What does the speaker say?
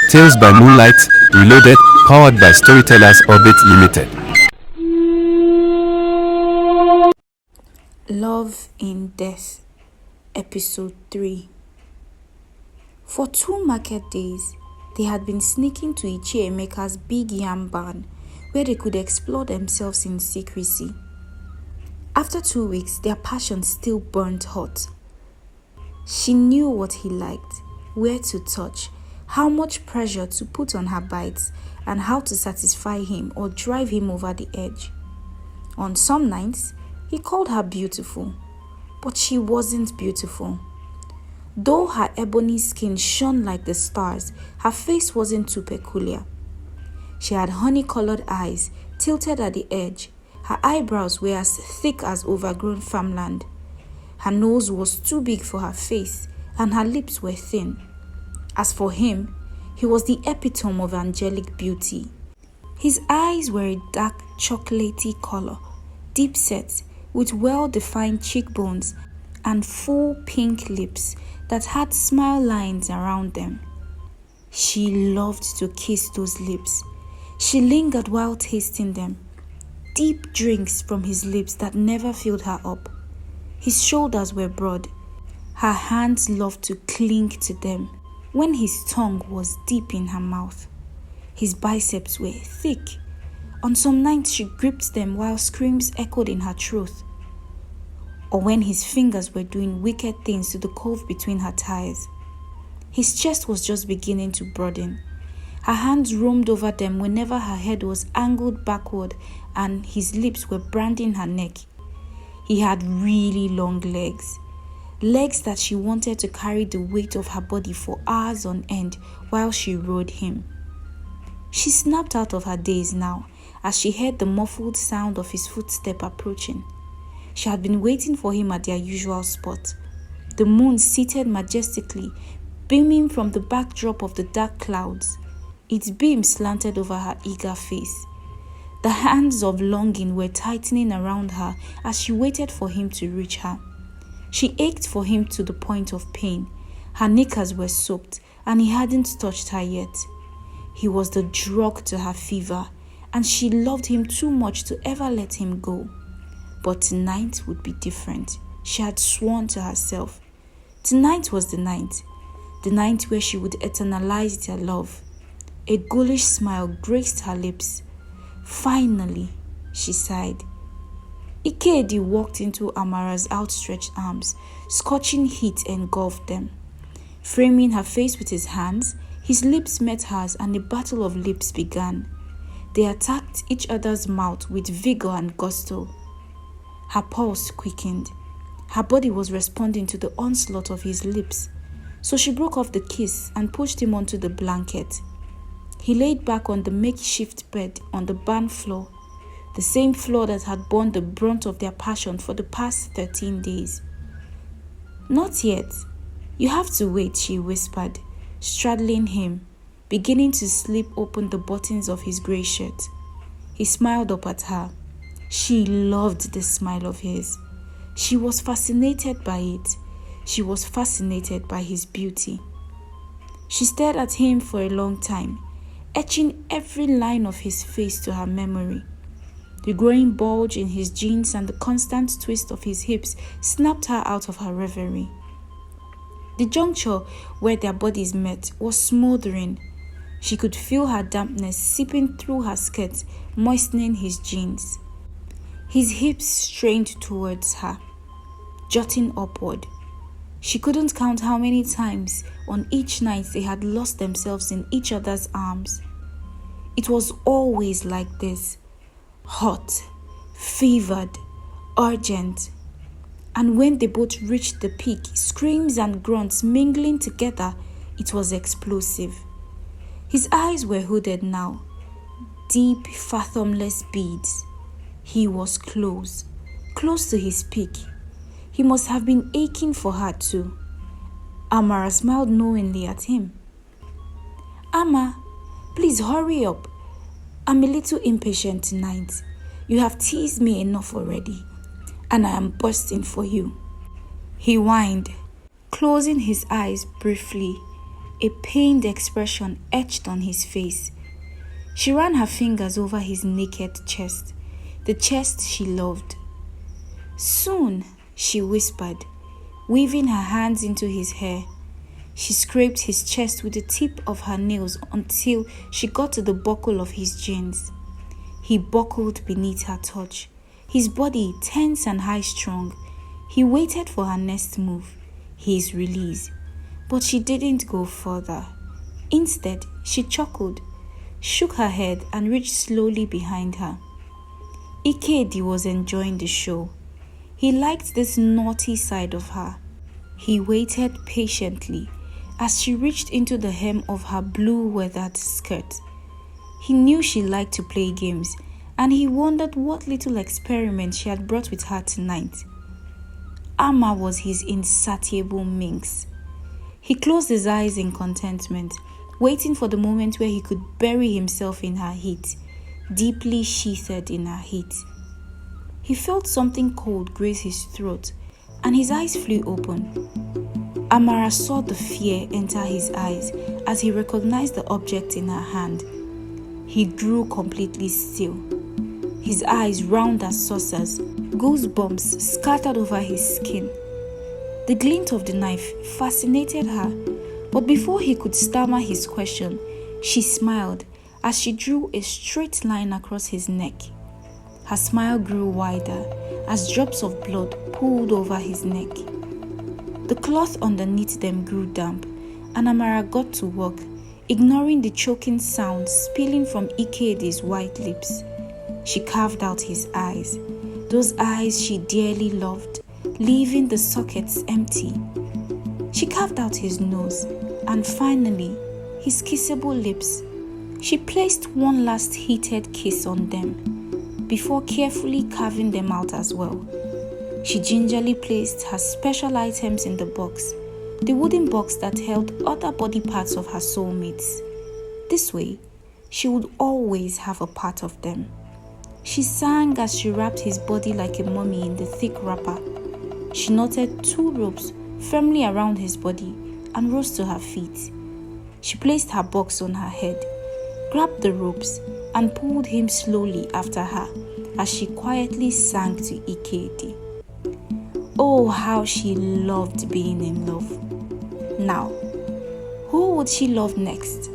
Tales by Moonlight, Reloaded, powered by Storytellers Orbit Limited. Love in Death, Episode 3. For 2 market days, they had been sneaking to Ichiemeka's big yam barn, where they could explore themselves in secrecy. After 2 weeks, their passion still burned hot. She knew what he liked, where to touch, how much pressure to put on her bites, and how to satisfy him or drive him over the edge. On some nights, he called her beautiful, but she wasn't beautiful. Though her ebony skin shone like the stars, her face wasn't too peculiar. She had honey-colored eyes, tilted at the edge. Her eyebrows were as thick as overgrown farmland. Her nose was too big for her face, and her lips were thin. As for him, he was the epitome of angelic beauty. His eyes were a dark chocolatey color, deep set, with well-defined cheekbones and full pink lips that had smile lines around them. She loved to kiss those lips. She lingered while tasting them. Deep drinks from his lips that never filled her up. His shoulders were broad. Her hands loved to cling to them when his tongue was deep in her mouth. His biceps were thick. On some nights she gripped them while screams echoed in her throat. Or when his fingers were doing wicked things to the cove between her thighs. His chest was just beginning to broaden. Her hands roamed over them whenever her head was angled backward and his lips were branding her neck. He had really long legs. Legs that she wanted to carry the weight of her body for hours on end while she rode him. She snapped out of her daze now as she heard the muffled sound of his footstep approaching. She had been waiting for him at their usual spot. The moon seated majestically, beaming from the backdrop of the dark clouds. Its beam slanted over her eager face. The hands of longing were tightening around her as she waited for him to reach her. She ached for him to the point of pain. Her knickers were soaked, and he hadn't touched her yet. He was the drug to her fever, and she loved him too much to ever let him go. But tonight would be different. She had sworn to herself. Tonight was the night where she would eternalize their love. A ghoulish smile graced her lips. Finally, she sighed. Ikedi walked into Amara's outstretched arms. Scorching heat engulfed them. Framing her face with his hands, his lips met hers and a battle of lips began. They attacked each other's mouth with vigor and gusto. Her pulse quickened. Her body was responding to the onslaught of his lips. So she broke off the kiss and pushed him onto the blanket. He laid back on the makeshift bed on the barn floor, the same floor that had borne the brunt of their passion for the past 13 days. Not yet. You have to wait, she whispered, straddling him, beginning to slip open the buttons of his grey shirt. He smiled up at her. She loved the smile of his. She was fascinated by it. She was fascinated by his beauty. She stared at him for a long time, etching every line of his face to her memory. The growing bulge in his jeans and the constant twist of his hips snapped her out of her reverie. The juncture where their bodies met was smoldering. She could feel her dampness seeping through her skirt, moistening his jeans. His hips strained towards her, jutting upward. She couldn't count how many times on each night they had lost themselves in each other's arms. It was always like this, hot, fevered, urgent. And when they both reached the peak, screams and grunts mingling together, it was explosive. His eyes were hooded now, deep, fathomless beads. He was close to his peak. He must have been aching for her too. Amara smiled knowingly at him. Amma, please hurry up. I'm a little impatient tonight. You have teased me enough already, and I am bursting for you. He whined, closing his eyes briefly A pained expression etched on his face. She ran her fingers over his naked chest, the chest she loved. "Soon," she whispered, weaving her hands into his hair. She scraped his chest with the tip of her nails until she got to the buckle of his jeans. He buckled beneath her touch, his body tense and high-strung. He waited for her next move, his release. But she didn't go further. Instead, she chuckled, shook her head, and reached slowly behind her. Ikedi was enjoying the show. He liked this naughty side of her. He waited patiently as she reached into the hem of her blue weathered skirt. He knew she liked to play games, and he wondered what little experiment she had brought with her tonight. Amara was his insatiable minx. He closed his eyes in contentment, waiting for the moment where he could bury himself in her heat, deeply sheathed in her heat. He felt something cold graze his throat, and his eyes flew open. Amara saw the fear enter his eyes as he recognized the object in her hand. He grew completely still. His eyes round as saucers, goosebumps scattered over his skin. The glint of the knife fascinated her, but before he could stammer his question, she smiled as she drew a straight line across his neck. Her smile grew wider as drops of blood pooled over his neck. The cloth underneath them grew damp, and Amara got to work, ignoring the choking sound spilling from Ikedi's white lips. She carved out his eyes, those eyes she dearly loved, leaving the sockets empty. She carved out his nose, and finally, his kissable lips. She placed one last heated kiss on them, before carefully carving them out as well. She gingerly placed her special items in the box, the wooden box that held other body parts of her soulmates. This way, she would always have a part of them. She sang as she wrapped his body like a mummy in the thick wrapper. She knotted 2 ropes firmly around his body and rose to her feet. She placed her box on her head, grabbed the ropes, and pulled him slowly after her as she quietly sang to Ikedi. Oh, how she loved being in love. Now, who would she love next?